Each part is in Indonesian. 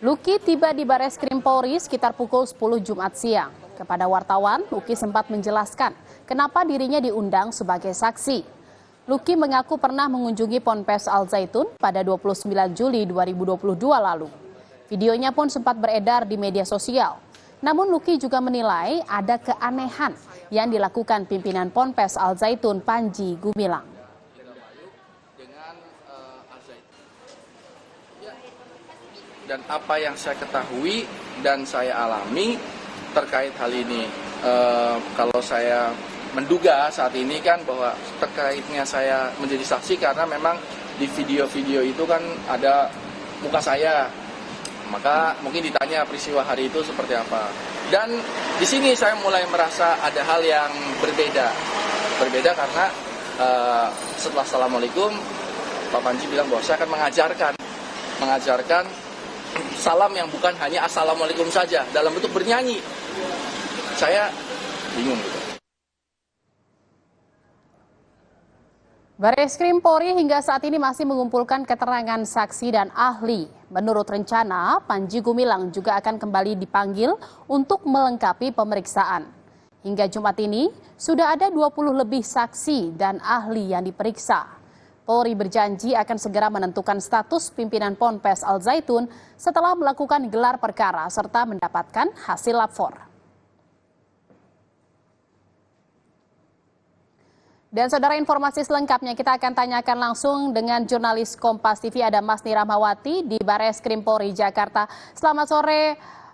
Luki tiba di Bareskrim Polri sekitar pukul 10 Jumat siang. Kepada wartawan, Luki sempat menjelaskan kenapa dirinya diundang sebagai saksi. Luki mengaku pernah mengunjungi Ponpes Al Zaitun pada 29 Juli 2022 lalu. Videonya pun sempat beredar di media sosial. Namun Luki juga menilai ada keanehan yang dilakukan pimpinan Ponpes Al Zaitun Panji Gumilang. Dan apa yang saya ketahui dan saya alami terkait hal ini. Kalau saya menduga saat ini kan bahwa terkaitnya saya menjadi saksi karena memang di video-video itu kan ada muka saya. Maka mungkin ditanya peristiwa hari itu seperti apa. Dan di sini saya mulai merasa ada hal yang berbeda. Berbeda karena setelah Assalamualaikum, Pak Panji bilang bahwa saya akan mengajarkan salam yang bukan hanya Assalamualaikum saja, dalam bentuk bernyanyi. Saya bingung gitu. Bareskrim Polri hingga saat ini masih mengumpulkan keterangan saksi dan ahli. Menurut rencana, Panji Gumilang juga akan kembali dipanggil untuk melengkapi pemeriksaan. Hingga Jumat ini, sudah ada 20 lebih saksi dan ahli yang diperiksa. Polri berjanji akan segera menentukan status pimpinan Ponpes Al Zaitun setelah melakukan gelar perkara serta mendapatkan hasil lapor. Dan saudara, informasi selengkapnya kita akan tanyakan langsung dengan jurnalis Kompas TV ada Masni Rahmawati di Bareskrim Polri Jakarta. Selamat sore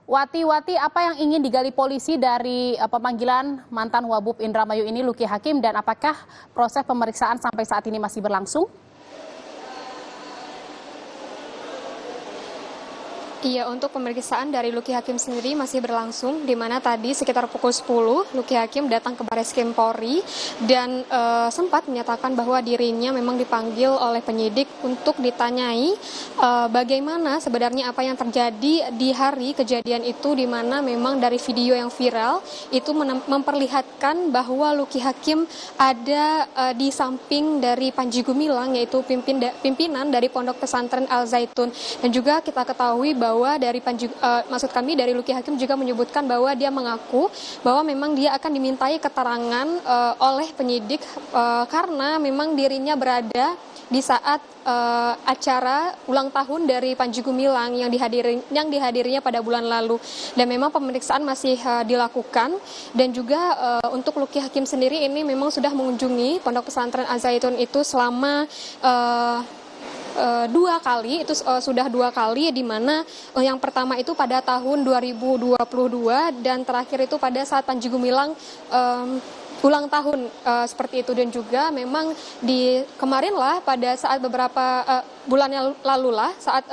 Wati, apa yang ingin digali polisi dari pemanggilan mantan Wabub Indramayu ini Luki Hakim, dan apakah proses pemeriksaan sampai saat ini masih berlangsung? Iya, untuk pemeriksaan dari Luki Hakim sendiri masih berlangsung, di mana tadi sekitar pukul 10 Luki Hakim datang ke Bareskrim Polri dan sempat menyatakan bahwa dirinya memang dipanggil oleh penyidik untuk ditanyai bagaimana sebenarnya apa yang terjadi di hari kejadian itu, di mana memang dari video yang viral itu memperlihatkan bahwa Luki Hakim ada di samping dari Panji Gumilang, yaitu pimpinan dari Pondok Pesantren Al Zaitun. Dan juga kita ketahui bahwa dari dari Luki Hakim juga menyebutkan bahwa dia mengaku bahwa memang dia akan dimintai keterangan oleh penyidik karena memang dirinya berada di saat acara ulang tahun dari Panji Gumilang yang dihadirinya pada bulan lalu. Dan memang pemeriksaan masih dilakukan, dan juga untuk Luki Hakim sendiri ini memang sudah mengunjungi Pondok Pesantren Al Zaitun itu selama sudah dua kali, di mana yang pertama itu pada tahun 2022 dan terakhir itu pada saat Panji Gumilang ulang tahun seperti itu. Dan juga memang di kemarin lah, pada saat beberapa bulan yang lalu lah, saat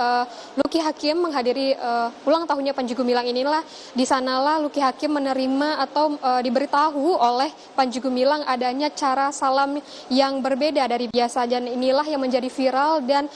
Luki Hakim menghadiri ulang tahunnya Panji Gumilang inilah, di sanalah Luki Hakim menerima atau diberitahu oleh Panji Gumilang adanya cara salam yang berbeda dari biasa, dan inilah yang menjadi viral dan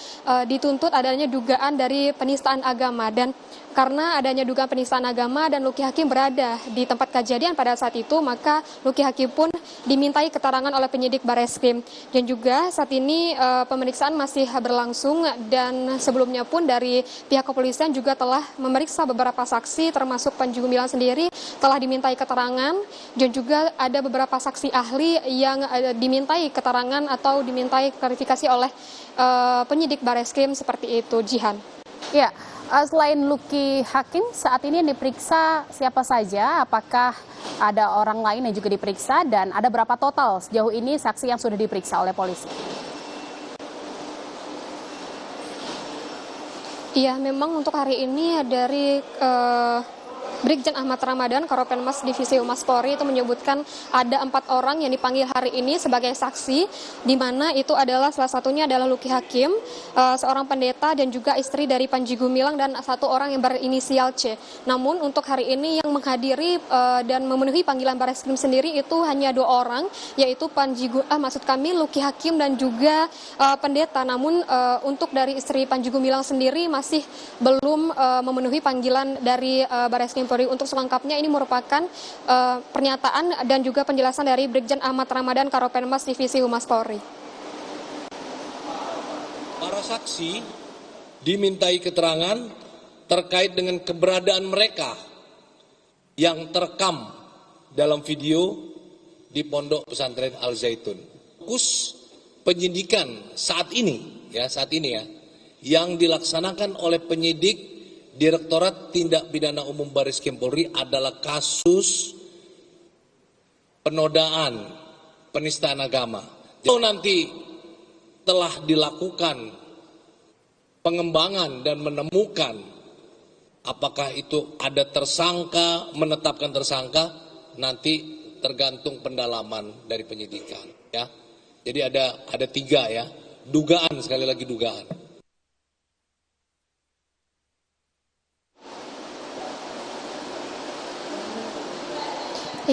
dituntut adanya dugaan dari penistaan agama. Dan karena adanya dugaan penistaan agama dan Luki Hakim berada di tempat kejadian pada saat itu, maka Luki Hakim pun dimintai keterangan oleh penyidik Bareskrim. Dan juga saat ini pemeriksaan masih berlangsung, dan sebelumnya pun dari pihak kepolisian juga telah memeriksa beberapa saksi, termasuk Panji Gumilang sendiri telah dimintai keterangan, dan juga ada beberapa saksi ahli yang dimintai keterangan atau dimintai klarifikasi oleh penyidik Bareskrim seperti itu, Jihan. Ya. Selain Luki Hakim, saat ini yang diperiksa siapa saja? Apakah ada orang lain yang juga diperiksa? Dan ada berapa total sejauh ini saksi yang sudah diperiksa oleh polisi? Iya, memang untuk hari ini dari Brigjen Ahmad Ramadan, Karopenmas Divisi Humas Polri itu menyebutkan ada 4 orang yang dipanggil hari ini sebagai saksi, di mana itu adalah salah satunya adalah Luki Hakim, seorang pendeta, dan juga istri dari Panji Gumilang, dan 1 orang yang berinisial C. Namun untuk hari ini yang menghadiri dan memenuhi panggilan Bareskrim sendiri itu hanya 2 orang, yaitu Luki Hakim dan juga pendeta. Namun untuk dari istri Panji Gumilang sendiri masih belum memenuhi panggilan dari Bareskrim Polri. Untuk selengkapnya ini merupakan pernyataan dan juga penjelasan dari Brigjen Ahmad Ramadan, Karopenmas Divisi Humas Polri. Para saksi dimintai keterangan terkait dengan keberadaan mereka yang terekam dalam video di Pondok Pesantren Al Zaitun. Fokus penyidikan saat ini ya, yang dilaksanakan oleh penyidik Direktorat Tindak Pidana Umum Bareskrim Polri adalah kasus penodaan, penistaan agama. Kalau nanti telah dilakukan pengembangan dan menemukan apakah itu ada tersangka, menetapkan tersangka, nanti tergantung pendalaman dari penyidikan. Ya, jadi ada 3 ya, dugaan, sekali lagi dugaan.